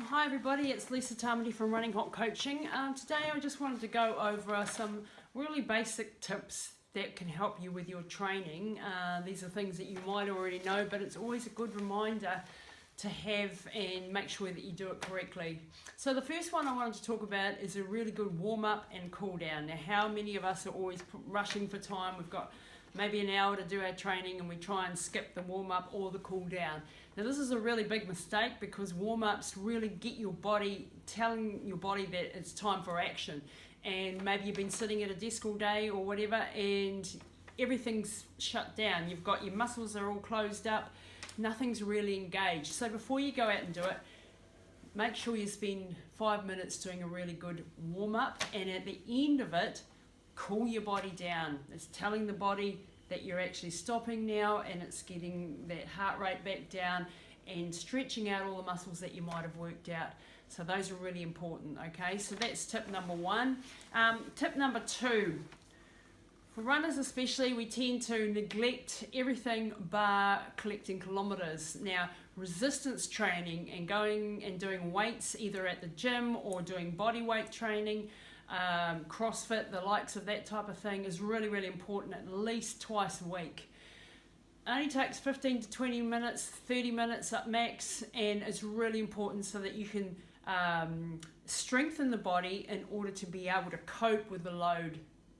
Hi everybody, it's Lisa Tamati from Running Hot Coaching. Today I just wanted to go over some really basic tips that can help you with your training. These are things that you might already know, but it's always a good reminder to have and make sure that you do it correctly. So the first one I wanted to talk about is a really good warm-up and cool-down. Now, how many of us are always rushing for time? We've got maybe an hour to do our training and we try and skip the warm-up or the cool-down. Now this is a really big mistake because warm-ups really get your body, telling your body that it's time for action. And maybe you've been sitting at a desk all day or whatever and everything's shut down. You've got your muscles are all closed up, nothing's really engaged. So before you go out and do it, make sure you spend 5 minutes doing a really good warm-up, and at the end of it, cool your body down. It's telling the body that you're actually stopping now, and it's getting that heart rate back down and stretching out all the muscles that you might have worked out. So those are really important, okay? So that's tip number one. Tip number two, for runners especially, we tend to neglect everything bar collecting kilometers. Now, resistance training and going and doing weights either at the gym or doing body weight training, CrossFit, the likes of that type of thing is really, really important at least twice a week. It only takes 15 to 20 minutes, 30 minutes at max, and it's really important so that you can strengthen the body in order to be able to cope with the load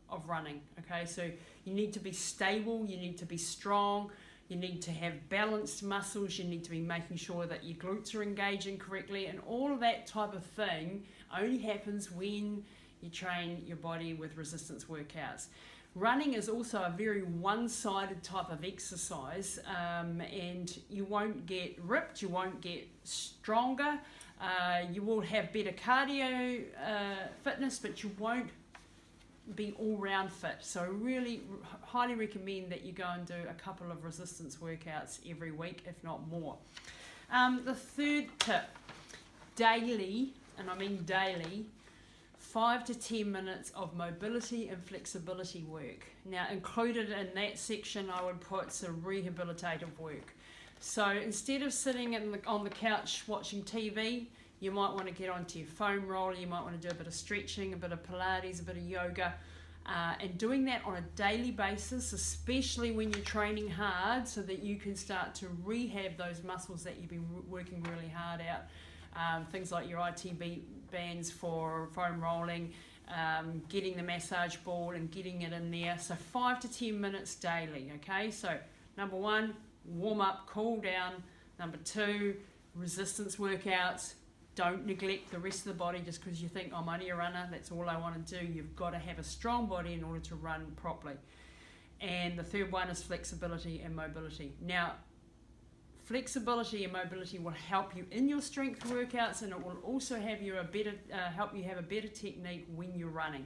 of running. Okay, so you need to be stable, you need to be strong, you need to have balanced muscles, you need to be making sure that your glutes are engaging correctly, and all of that type of thing only happens when you train your body with resistance workouts. Running is also a very one-sided type of exercise, and you won't get ripped, you won't get stronger, you will have better cardio fitness, but you won't be all-round fit. So I really highly recommend that you go and do a couple of resistance workouts every week, if not more. The third tip, daily, and I mean daily, 5 to 10 minutes of mobility and flexibility work. Now, included in that section, I would put some rehabilitative work. So instead of sitting on the couch watching TV, you might want to get onto your foam roller, you might want to do a bit of stretching, a bit of Pilates, a bit of yoga, and doing that on a daily basis, especially when you're training hard, so that you can start to rehab those muscles that you've been working really hard out. Things like your ITB bands for foam rolling, getting the massage ball and getting it in there. So 5 to 10 minutes daily, okay? So number one, warm up, cool down. Number two, resistance workouts. Don't neglect the rest of the body just because you think, I'm only a runner, that's all I want to do. You've got to have a strong body in order to run properly. And the third one is flexibility and mobility. Now, flexibility and mobility will help you in your strength workouts, and it will also have you help you have a better technique when you're running.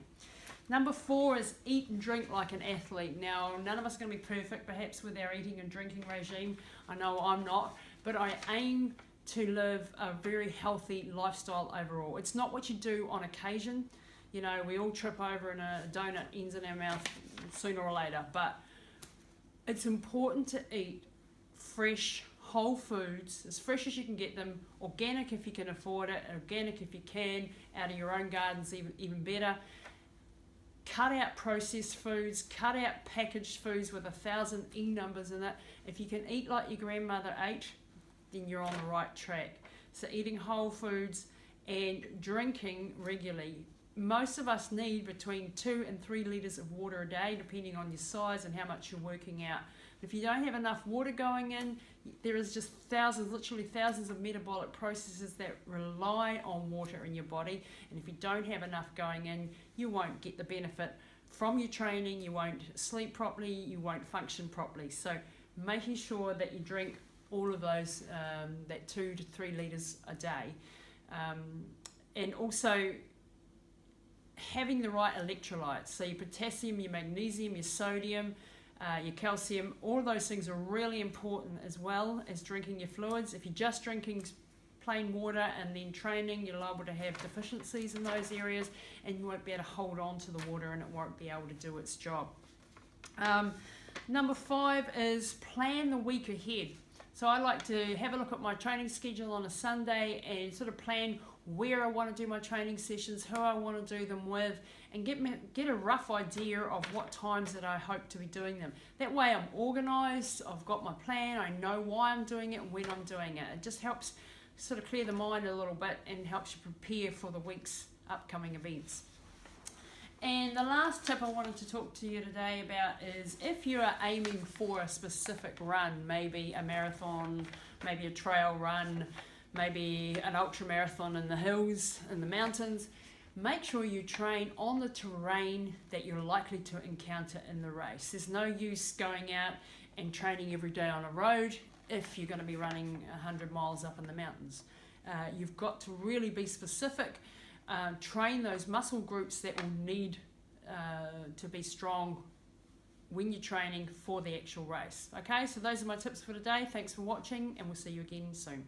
Number four is eat and drink like an athlete. Now, none of us are going to be perfect perhaps with our eating and drinking regime. I know I'm not, but I aim to live a very healthy lifestyle overall. It's not what you do on occasion. You know, we all trip over and a donut ends in our mouth sooner or later, but it's important to eat fresh, whole foods, as fresh as you can get them, organic if you can afford it, organic if you can, out of your own gardens even better. Cut out processed foods, cut out packaged foods with 1,000 E numbers in it. If you can eat like your grandmother ate, then you're on the right track. So eating whole foods and drinking regularly. Most of us need between 2 and 3 litres of water a day, depending on your size and how much you're working out. If you don't have enough water going in, there is just literally thousands of metabolic processes that rely on water in your body. And if you don't have enough going in, you won't get the benefit from your training, you won't sleep properly, you won't function properly. So making sure that you drink all of those, that 2 to 3 litres a day. And also having the right electrolytes, so your potassium, your magnesium, your sodium, your calcium, all of those things are really important as well as drinking your fluids. If you're just drinking plain water and then training, you're liable to have deficiencies in those areas and you won't be able to hold on to the water and it won't be able to do its job. Number 5 is plan the week ahead. So I like to have a look at my training schedule on a Sunday and sort of plan where I want to do my training sessions, who I want to do them with, and get a rough idea of what times that I hope to be doing them. That way I'm organised, I've got my plan, I know why I'm doing it and when I'm doing it. It just helps sort of clear the mind a little bit and helps you prepare for the week's upcoming events. And the last tip I wanted to talk to you today about is if you are aiming for a specific run, maybe a marathon, maybe a trail run, maybe an ultra marathon in the hills, in the mountains, make sure you train on the terrain that you're likely to encounter in the race. There's no use going out and training every day on a road if you're going to be running 100 miles up in the mountains. You've got to really be specific. Train those muscle groups that will need to be strong when you're training for the actual race. Okay, so those are my tips for today. Thanks for watching, and we'll see you again soon.